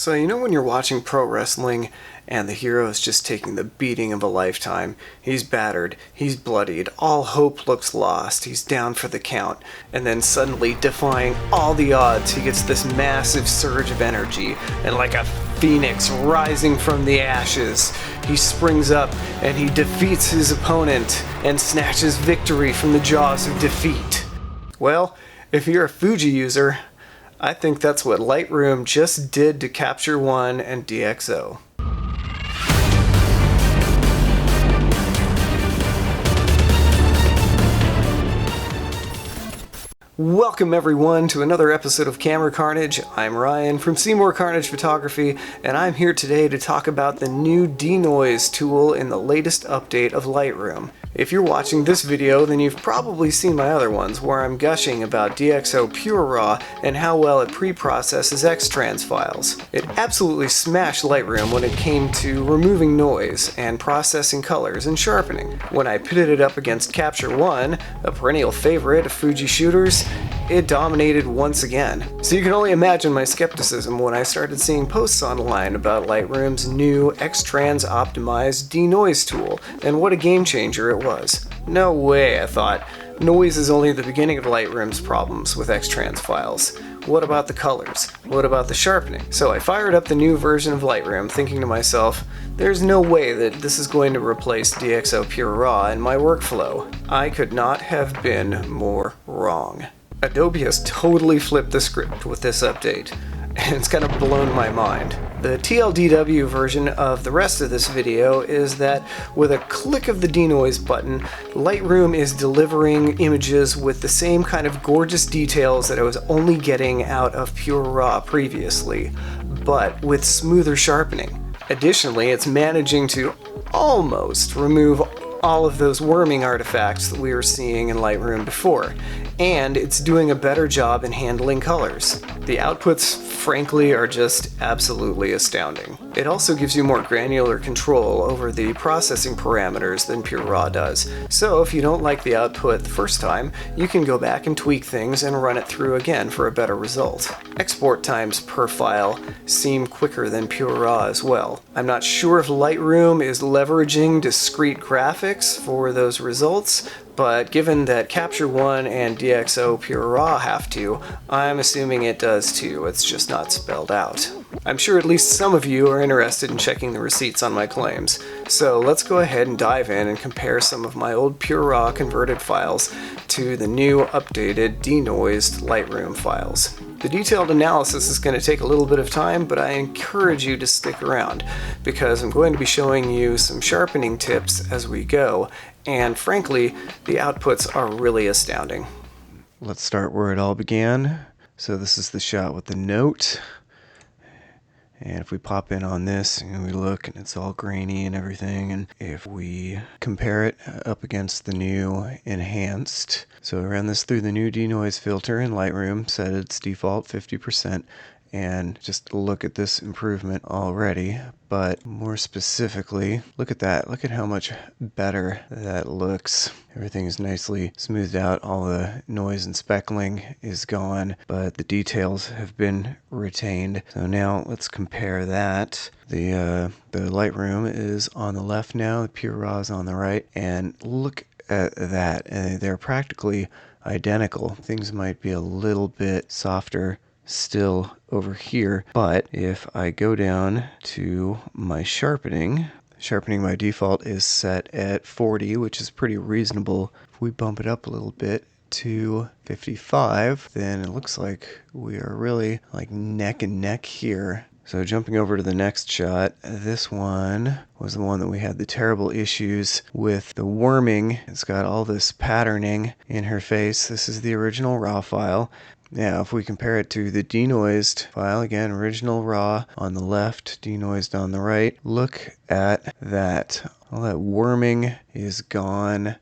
So you know when you're watching pro wrestling and the hero is just taking the beating of a lifetime, he's battered, he's bloodied, all hope looks lost, he's down for the count, and then suddenly, defying all the odds, he gets this massive surge of energy, and like a phoenix rising from the ashes, he springs up and he defeats his opponent and snatches victory from the jaws of defeat. Well, if you're a Fuji user, I think that's what Lightroom just did to Capture One and DxO. Welcome everyone to another episode of Camera Carnage. I'm Ryan from Seymoure Carnage Photography, and I'm here today to talk about the new denoise tool in the latest update of Lightroom. If you're watching this video, then you've probably seen my other ones where I'm gushing about DxO PureRAW and how well it pre-processes X-Trans files. It absolutely smashed Lightroom when it came to removing noise and processing colors and sharpening. When I pitted it up against Capture One, a perennial favorite of Fuji shooters, it dominated once again. So you can only imagine my skepticism when I started seeing posts online about Lightroom's new X-Trans optimized denoise tool, and what a game changer it was. No way, I thought. Noise is only the beginning of Lightroom's problems with X-Trans files. What about the colors? What about the sharpening? So I fired up the new version of Lightroom, thinking to myself, there's no way that this is going to replace DxO PureRAW in my workflow. I could not have been more wrong. Adobe has totally flipped the script with this update, and it's kind of blown my mind. The TLDW version of the rest of this video is that with a click of the denoise button, Lightroom is delivering images with the same kind of gorgeous details that I was only getting out of PureRAW previously, but with smoother sharpening. Additionally, it's managing to almost remove all of those worming artifacts that we were seeing in Lightroom before, and it's doing a better job in handling colors. The outputs, frankly, are just absolutely astounding. It also gives you more granular control over the processing parameters than PureRAW does, so if you don't like the output the first time, you can go back and tweak things and run it through again for a better result. Export times per file seem quicker than PureRAW as well. I'm not sure if Lightroom is leveraging discrete graphics for those results, but given that Capture One and DxO PureRAW have to, I'm assuming it does too, it's just not spelled out. I'm sure at least some of you are interested in checking the receipts on my claims, so let's go ahead and dive in and compare some of my old PureRAW converted files to the new updated denoised Lightroom files. The detailed analysis is going to take a little bit of time, but I encourage you to stick around, because I'm going to be showing you some sharpening tips as we go, and frankly, the outputs are really astounding. Let's start where it all began. So this is the shot with the note. And if we pop in on this and we look, and it's all grainy and everything, and if we compare it up against the new enhanced, so I ran this through the new denoise filter in Lightroom, set its default 50%, and just look at this improvement already. But more specifically, look at that. Look at how much better that looks. Everything is nicely smoothed out. All the noise and speckling is gone, but the details have been retained. So now let's compare that. The Lightroom is on the left now, the PureRAW is on the right, and look at that. They're practically identical. Things might be a little bit softer still over here, but if I go down to my sharpening by default is set at 40, which is pretty reasonable. If we bump it up a little bit to 55, then it looks like we are really like neck and neck here. So jumping over to the next shot, this one was the one that we had the terrible issues with the worming. It's got all this patterning in her face. This is the original RAW file. Now, if we compare it to the denoised file, again, original RAW on the left, denoised on the right, look at that. All that worming is gone.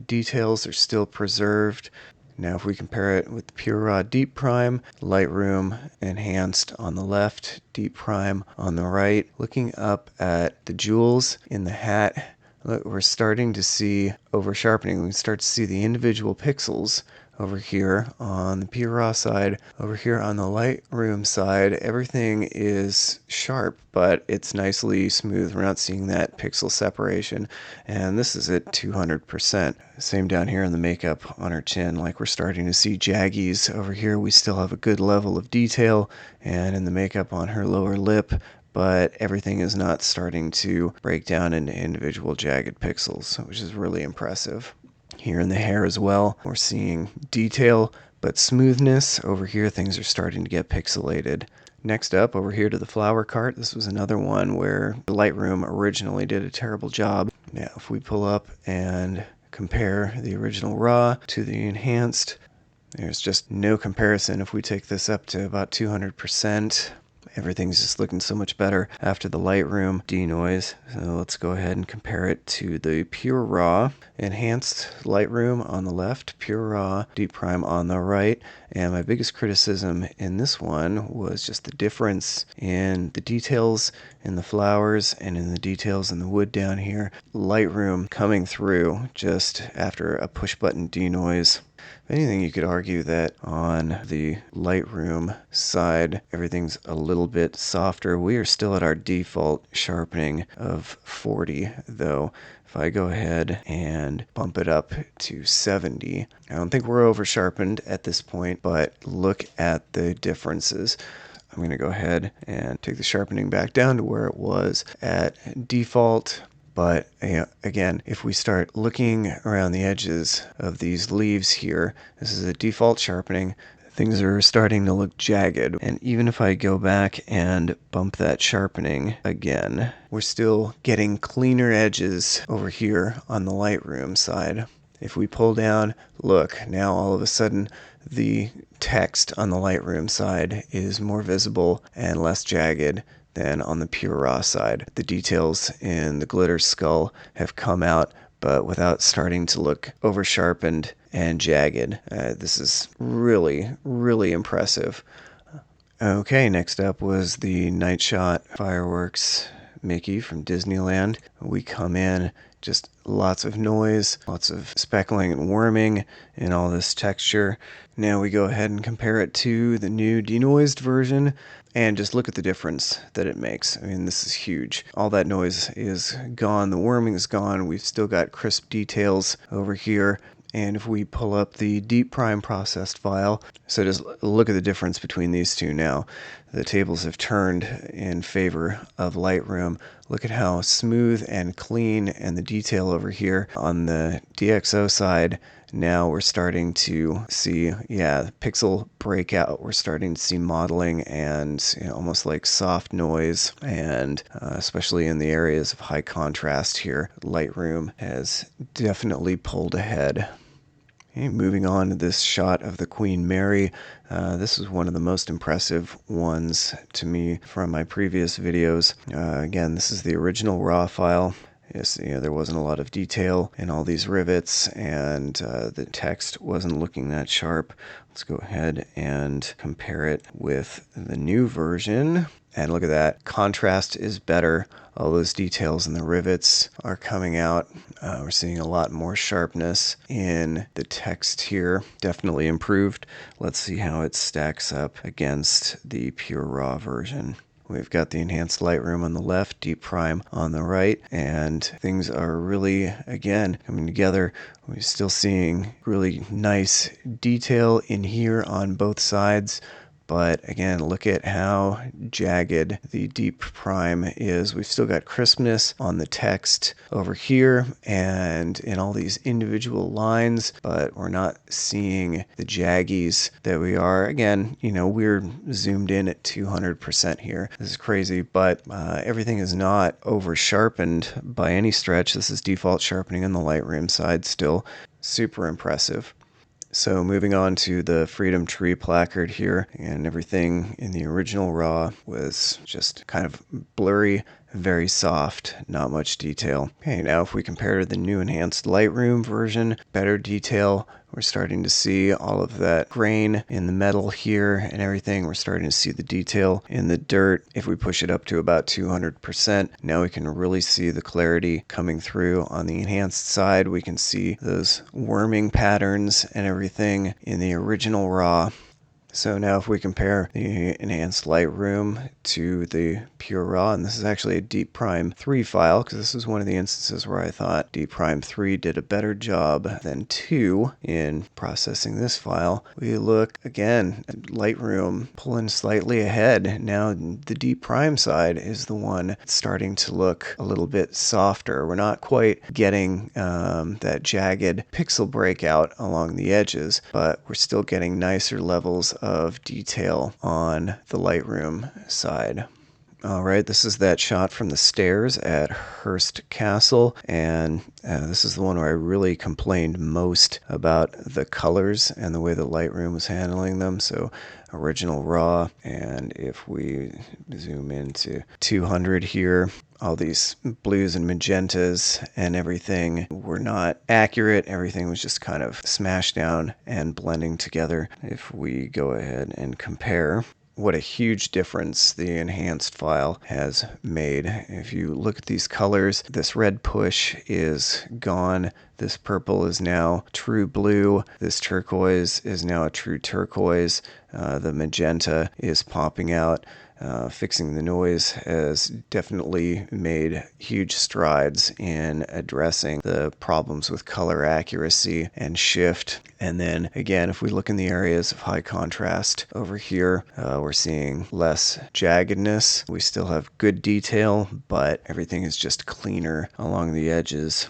Details are still preserved. Now, if we compare it with the PureRAW Deep Prime, Lightroom Enhanced on the left, Deep Prime on the right, looking up at the jewels in the hat, look, we're starting to see over-sharpening. We start to see the individual pixels over here on the PureRAW side. Over here on the Lightroom side, everything is sharp, but it's nicely smooth. We're not seeing that pixel separation, and this is at 200%. Same down here in the makeup on her chin, like we're starting to see jaggies. Over here we still have a good level of detail, and in the makeup on her lower lip, but everything is not starting to break down into individual jagged pixels, which is really impressive. Here in the hair as well, we're seeing detail, but smoothness. Over here, things are starting to get pixelated. Next up, over here to the flower cart, this was another one where Lightroom originally did a terrible job. Now, if we pull up and compare the original RAW to the enhanced, there's just no comparison. If we take this up to about 200%, everything's just looking so much better after the Lightroom denoise. So let's go ahead and compare it to the PureRAW. Enhanced Lightroom on the left, PureRAW Deep Prime on the right. And my biggest criticism in this one was just the difference in the details in the flowers and in the details in the wood down here. Lightroom coming through just after a push button denoise. If anything, you could argue that on the Lightroom side, everything's a little bit softer. We are still at our default sharpening of 40, though. If I go ahead and bump it up to 70, I don't think we're over sharpened at this point, but look at the differences. I'm going to go ahead and take the sharpening back down to where it was at default. But again, if we start looking around the edges of these leaves here, this is a default sharpening. Things are starting to look jagged. And even if I go back and bump that sharpening again, we're still getting cleaner edges over here on the Lightroom side. If we pull down, look, now all of a sudden the text on the Lightroom side is more visible and less jagged than on the PureRAW side. The details in the glitter skull have come out, but without starting to look over sharpened and jagged. This is really, really impressive. Okay, next up was the Night Shot Fireworks Mickey from Disneyland. We come in, just lots of noise, lots of speckling and worming in all this texture. Now we go ahead and compare it to the new denoised version, and just look at the difference that it makes. I mean, this is huge. All that noise is gone, the worming is gone, we've still got crisp details over here. And if we pull up the Deep Prime processed file, so just look at the difference between these two now. The tables have turned in favor of Lightroom. Look at how smooth and clean, and the detail over here on the DxO side. Now we're starting to see, pixel breakout. We're starting to see modeling and almost like soft noise, and especially in the areas of high contrast here, Lightroom has definitely pulled ahead. Okay, moving on to this shot of the Queen Mary. This is one of the most impressive ones to me from my previous videos. Again, this is the original RAW file. Yes, there wasn't a lot of detail in all these rivets, and the text wasn't looking that sharp. Let's go ahead and compare it with the new version. And look at that. Contrast is better. All those details in the rivets are coming out. We're seeing a lot more sharpness in the text here. Definitely improved. Let's see how it stacks up against the PureRAW version. We've got the enhanced Lightroom on the left, Deep Prime on the right, and things are really, again, coming together. We're still seeing really nice detail in here on both sides. But again, look at how jagged the Deep Prime is. We've still got crispness on the text over here and in all these individual lines, but we're not seeing the jaggies that we are. Again, we're zoomed in at 200% here. This is crazy, but everything is not over sharpened by any stretch. This is default sharpening on the Lightroom side still. Super impressive. So moving on to the Freedom Tree placard here, and everything in the original RAW was just kind of blurry, very soft, not much detail. Okay, now if we compare to the new enhanced Lightroom version, better detail. We're starting to see all of that grain in the metal here and everything. We're starting to see the detail in the dirt. If we push it up to about 200%, now we can really see the clarity coming through. On the enhanced side, we can see those worming patterns and everything in the original RAW. So now if we compare the enhanced Lightroom to the PureRAW, and this is actually a Deep Prime 3 file, because this is one of the instances where I thought Deep Prime 3 did a better job than 2 in processing this file. We look again at Lightroom pulling slightly ahead. Now the Deep Prime side is the one starting to look a little bit softer. We're not quite getting that jagged pixel breakout along the edges, but we're still getting nicer levels of detail on the Lightroom side. Alright, this is that shot from the stairs at Hearst Castle, and this is the one where I really complained most about the colors and the way the Lightroom was handling them. So original RAW, and if we zoom into 200 here, all these blues and magentas and everything were not accurate. Everything was just kind of smashed down and blending together. If we go ahead and compare, what a huge difference the enhanced file has made. If you look at these colors, this red push is gone. This purple is now true blue. This turquoise is now a true turquoise. The magenta is popping out. Fixing the noise has definitely made huge strides in addressing the problems with color accuracy and shift. And then again, if we look in the areas of high contrast over here, we're seeing less jaggedness. We still have good detail, but everything is just cleaner along the edges.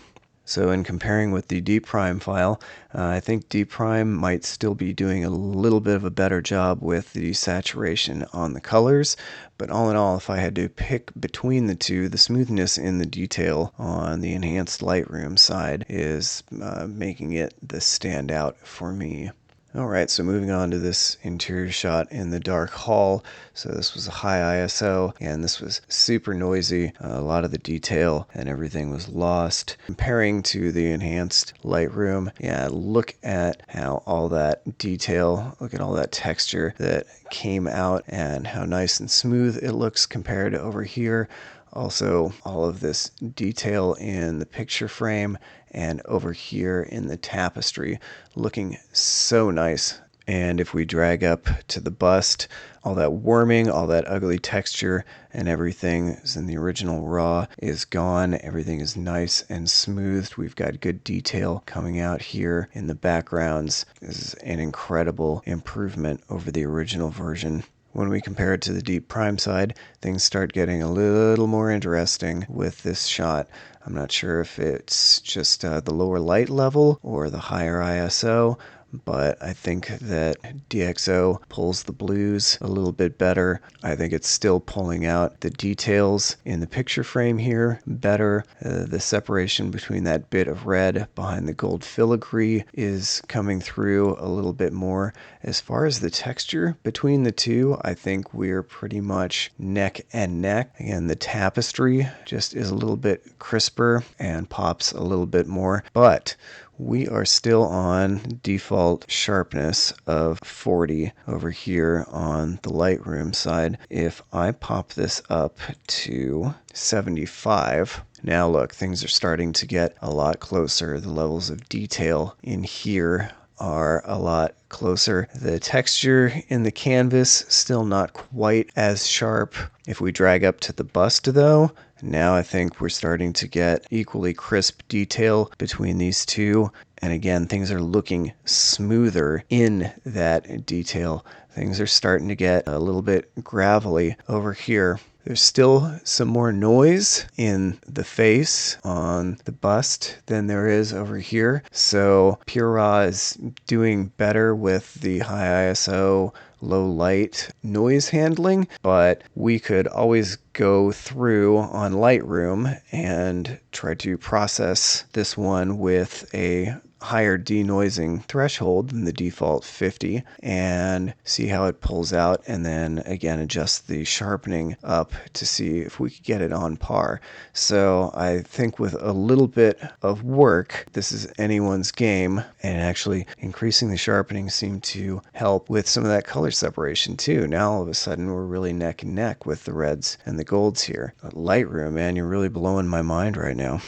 So in comparing with the Deep Prime file, I think Deep Prime might still be doing a little bit of a better job with the saturation on the colors. But all in all, if I had to pick between the two, the smoothness in the detail on the enhanced Lightroom side is making it the standout for me. Alright, so moving on to this interior shot in the dark hall. So this was a high ISO, and this was super noisy. A lot of the detail and everything was lost. Comparing to the enhanced Lightroom, yeah, look at how all that detail, look at all that texture that came out and how nice and smooth it looks compared to over here. Also, all of this detail in the picture frame and over here in the tapestry looking so nice. And if we drag up to the bust, all that worming, all that ugly texture and everything is in the original RAW is gone. Everything is nice and smoothed. We've got good detail coming out here in the backgrounds. This is an incredible improvement over the original version. When we compare it to the Deep Prime side, things start getting a little more interesting with this shot. I'm not sure if it's just the lower light level or the higher ISO, but I think that DxO pulls the blues a little bit better. I think it's still pulling out the details in the picture frame here better. The separation between that bit of red behind the gold filigree is coming through a little bit more. As far as the texture between the two, I think we're pretty much neck and neck. Again, the tapestry just is a little bit crisper and pops a little bit more, but we are still on default sharpness of 40 over here on the Lightroom side. If I pop this up to 75, now look, things are starting to get a lot closer. The levels of detail in here are a lot closer. The texture in the canvas still not quite as sharp. If we drag up to the bust though, now I think we're starting to get equally crisp detail between these two. And again, things are looking smoother in that detail. Things are starting to get a little bit gravelly over here. There's still some more noise in the face on the bust than there is over here. So PureRAW is doing better with the high ISO, low light noise handling, but we could always go through on Lightroom and try to process this one with a higher denoising threshold than the default 50 and see how it pulls out, and then again adjust the sharpening up to see if we could get it on par. So I think with a little bit of work, this is anyone's game, and actually increasing the sharpening seemed to help with some of that color separation too. Now all of a sudden we're really neck and neck with the reds and the golds here. Lightroom, man, you're really blowing my mind right now.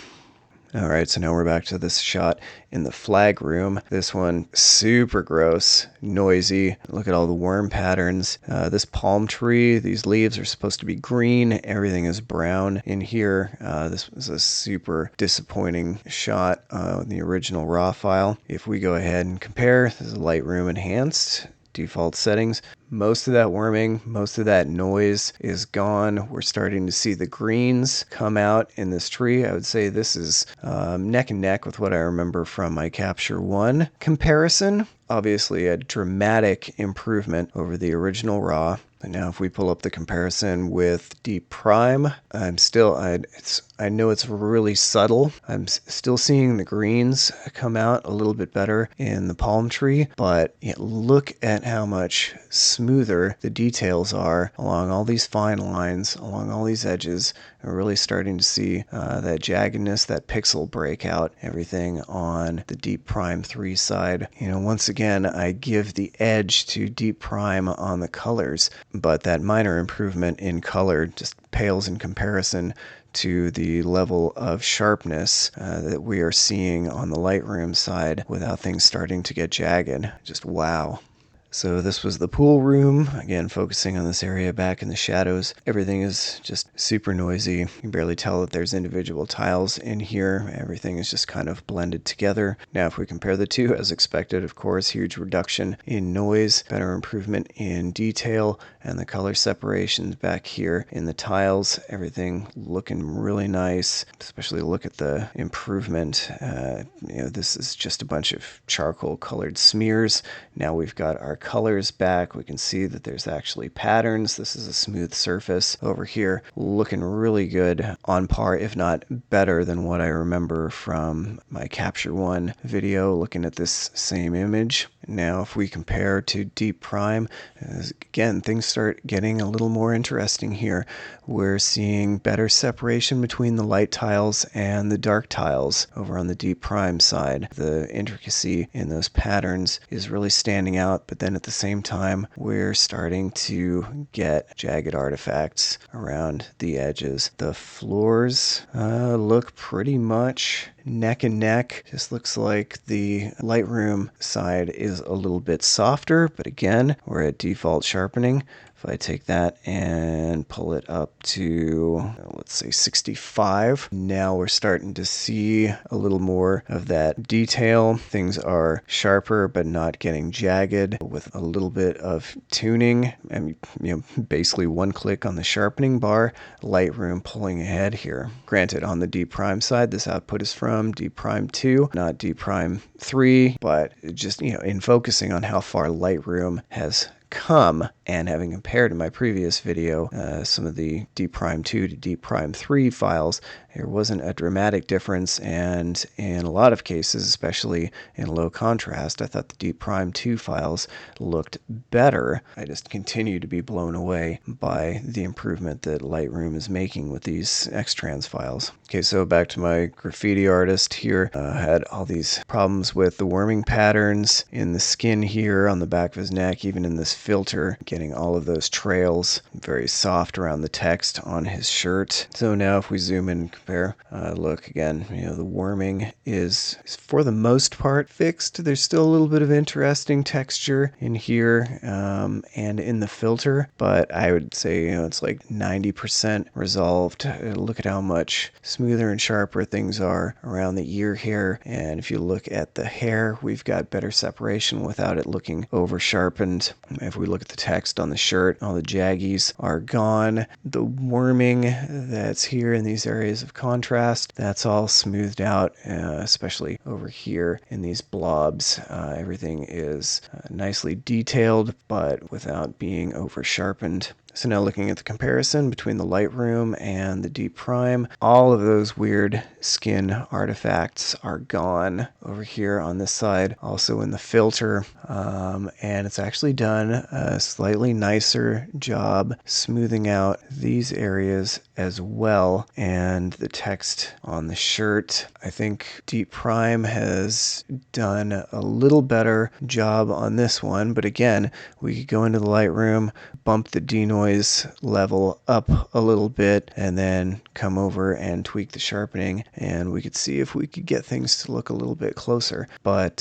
Alright, so now we're back to this shot in the flag room. This one, super gross, noisy. Look at all the worm patterns. This palm tree, these leaves are supposed to be green. Everything is brown in here. This was a super disappointing shot in the original RAW file. If we go ahead and compare, this is Lightroom Enhanced. Default settings. Most of that worming, most of that noise is gone. We're starting to see the greens come out in this tree. I would say this is neck and neck with what I remember from my Capture One comparison. Obviously a dramatic improvement over the original RAW. And now if we pull up the comparison with Deep Prime, I know it's really subtle. I'm still seeing the greens come out a little bit better in the palm tree, but look at how much smoother the details are along all these fine lines, along all these edges. We're really starting to see that jaggedness, that pixel breakout, everything on the Deep Prime 3 side. Once again, I give the edge to Deep Prime on the colors, but that minor improvement in color just pales in comparison to the level of sharpness that we are seeing on the Lightroom side without things starting to get jagged. Just wow. So this was the pool room, again focusing on this area back in the shadows. Everything is just super noisy. You can barely tell that there's individual tiles in here. Everything is just kind of blended together. Now if we compare the two, as expected, of course, huge reduction in noise, better improvement in detail, and the color separations back here in the tiles. Everything looking really nice, especially look at the improvement. This is just a bunch of charcoal colored smears. Now we've got our colors back. We can see that there's actually patterns. This is a smooth surface over here, looking really good, on par if not better than what I remember from my Capture One video looking at this same image. Now if we compare to Deep Prime, again things start getting a little more interesting here. We're seeing better separation between the light tiles and the dark tiles over on the Deep Prime side. The intricacy in those patterns is really standing out, but then at the same time we're starting to get jagged artifacts around the edges. The floors look pretty much neck and neck. Just looks like the Lightroom side is a little bit softer, but again, we're at default sharpening. If I take that and pull it up to, let's say 65, now we're starting to see a little more of that detail. Things are sharper but not getting jagged with a little bit of tuning. And basically one click on the sharpening bar, Lightroom pulling ahead here. Granted, on the Deep Prime side, this output is from Deep Prime 2, not Deep Prime 3, but just, in focusing on how far Lightroom has come, and having compared in my previous video some of the Deep Prime 2 to Deep Prime 3 files, there wasn't a dramatic difference, and in a lot of cases, especially in low contrast, I thought the Deep Prime 2 files looked better. I just continue to be blown away by the improvement that Lightroom is making with these X-Trans files. Okay, so back to my graffiti artist here. Had all these problems with the worming patterns in the skin here on the back of his neck, even in this filter, getting all of those trails very soft around the text on his shirt. So now if we zoom in and compare, look again, the worming is for the most part fixed. There's still a little bit of interesting texture in here and in the filter, but I would say it's like 90% resolved. Look at how much smoother and sharper things are around the ear hair, and if you look at the hair, we've got better separation without it looking over sharpened. If we look at the text on the shirt, all the jaggies are gone. The worming that's here in these areas of contrast, that's all smoothed out, especially over here in these blobs. Everything is nicely detailed, but without being over sharpened. So now looking at the comparison between the Lightroom and the Deep Prime, all of those weird skin artifacts are gone over here on this side, also in the filter, and it's actually done a slightly nicer job smoothing out these areas as well. And the text on the shirt, I think Deep Prime has done a little better job on this one, but again, we could go into the Lightroom, bump the denoise level up a little bit, and then come over and tweak the sharpening, and we could see if we could get things to look a little bit closer. But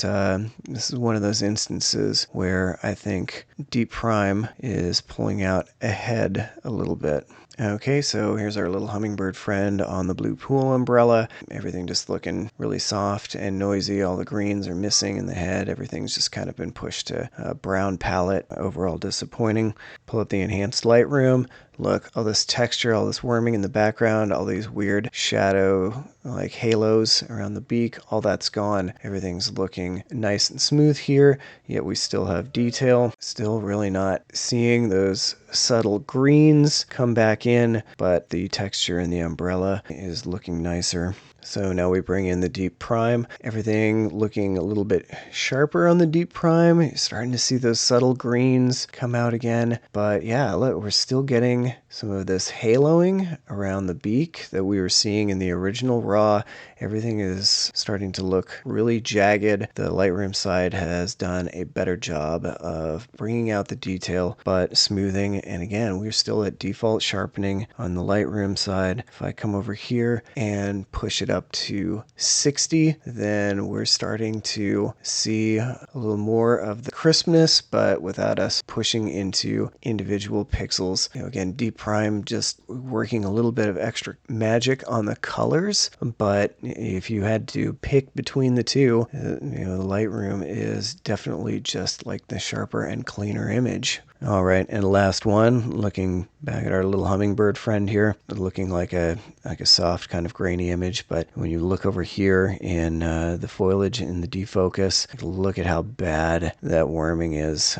this is one of those instances where I think Deep Prime is pulling out ahead a little bit. Okay, so here's our little hummingbird friend on the blue pool umbrella. Everything just looking really soft and noisy. All the greens are missing in the head. Everything's just kind of been pushed to a brown palette. Overall disappointing. Pull up the enhanced Lightroom. Look, all this texture, all this worming in the background, all these weird shadow like halos around the beak, all that's gone. Everything's looking nice and smooth here, yet we still have detail. Still really not seeing those subtle greens come back in, but the texture in the umbrella is looking nicer. So now we bring in the Deep Prime. Everything looking a little bit sharper on the Deep Prime. You're starting to see those subtle greens come out again. But yeah, look, we're still getting some of this haloing around the beak that we were seeing in the original RAW. Everything is starting to look really jagged. The Lightroom side has done a better job of bringing out the detail, but smoothing. And again, we're still at default sharpening on the Lightroom side. If I come over here and push it up to 60, then we're starting to see a little more of the crispness, but without us pushing into individual pixels. Again, Deep Prime just working a little bit of extra magic on the colors, but if you had to pick between the two, the Lightroom is definitely just like the sharper and cleaner image. All right, and last one, looking back at our little hummingbird friend here, looking like a soft kind of grainy image, but when you look over here in the foliage in the defocus, look at how bad that worming is.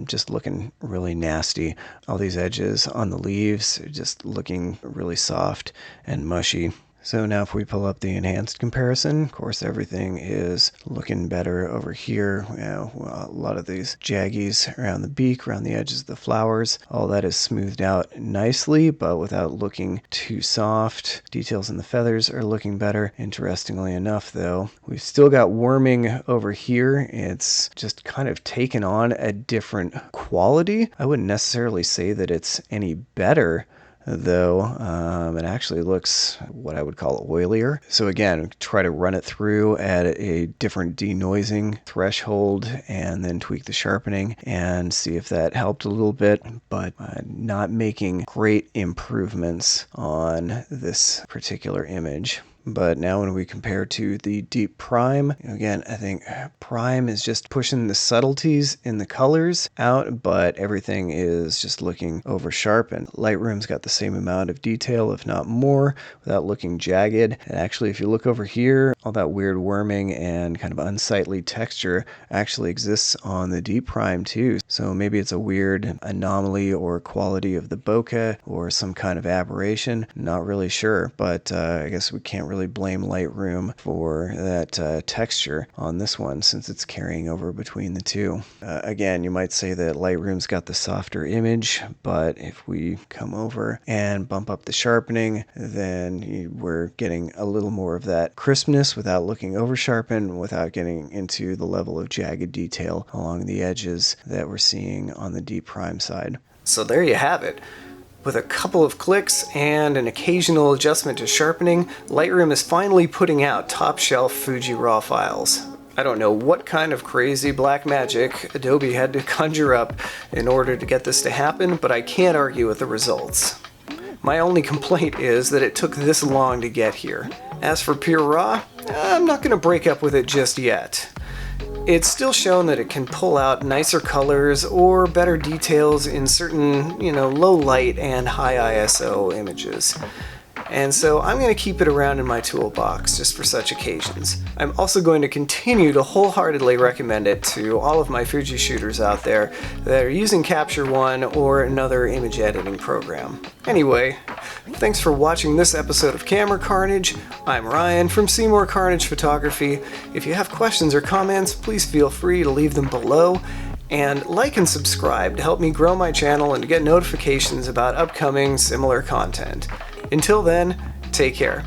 Just looking really nasty. All these edges on the leaves are just looking really soft and mushy. So now if we pull up the enhanced comparison, of course everything is looking better over here. A lot of these jaggies around the beak, around the edges of the flowers, all that is smoothed out nicely, but without looking too soft. Details in the feathers are looking better. Interestingly enough though, we've still got worming over here. It's just kind of taken on a different quality. I wouldn't necessarily say that it's any better, though. It actually looks what I would call oilier. So again, try to run it through at a different denoising threshold and then tweak the sharpening and see if that helped a little bit, but not making great improvements on this particular image. But now when we compare to the Deep Prime, again, I think Prime is just pushing the subtleties in the colors out, but everything is just looking over sharpened. Lightroom's got the same amount of detail, if not more, without looking jagged. And actually, if you look over here, all that weird worming and kind of unsightly texture actually exists on the Deep Prime too. So maybe it's a weird anomaly or quality of the bokeh or some kind of aberration. Not really sure, but I guess we can't really blame Lightroom for that texture on this one since it's carrying over between the two. Again, you might say that Lightroom's got the softer image, but if we come over and bump up the sharpening, then we're getting a little more of that crispness without looking over sharpened, without getting into the level of jagged detail along the edges that we're seeing on the Deep Prime side. So there you have it. With a couple of clicks and an occasional adjustment to sharpening, Lightroom is finally putting out top-shelf Fuji RAW files. I don't know what kind of crazy black magic Adobe had to conjure up in order to get this to happen, but I can't argue with the results. My only complaint is that it took this long to get here. As for PureRAW, I'm not going to break up with it just yet. It's still shown that it can pull out nicer colors or better details in certain, low light and high ISO images. and so I'm going to keep it around in my toolbox just for such occasions. I'm also going to continue to wholeheartedly recommend it to all of my Fuji shooters out there that are using Capture One or another image editing program. Anyway, thanks for watching this episode of Camera Carnage. I'm Ryan from Seymoure Carnage Photography. If you have questions or comments, please feel free to leave them below. And like and subscribe to help me grow my channel and to get notifications about upcoming similar content. Until then, take care.